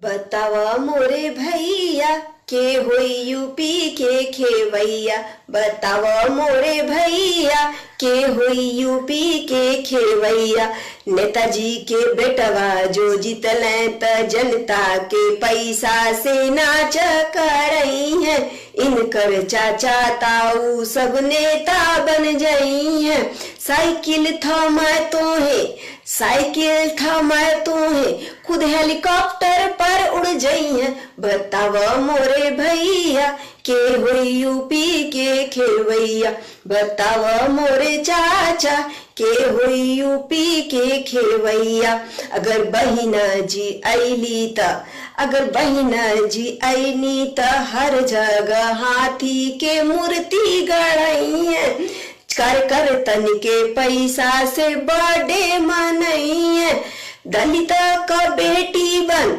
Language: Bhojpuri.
बतावा मोरे भैया के होई यूपी के खेवैया। बतावा मोरे भैया के होई यूपी के खेवैया। नेताजी के बेटवा जो जीतले त जनता के पैसा से नाच करई है। इनकर चाचा ताऊ सब नेता बन जाई है। साइकिल थमा तो है खुद हेलीकॉप्टर पर उड़ जाई है। बतावा मोरे भैया के होई यूपी के खेवैया। बतावा मोरे चाचा के होई यूपी के खेवैया। अगर बहिना जी आईली त हर जगह हाथी के मूर्ति गड़ई है। कार्यकर्तन के पैसा से बर्थडे मनई है। दलित का बेटी बन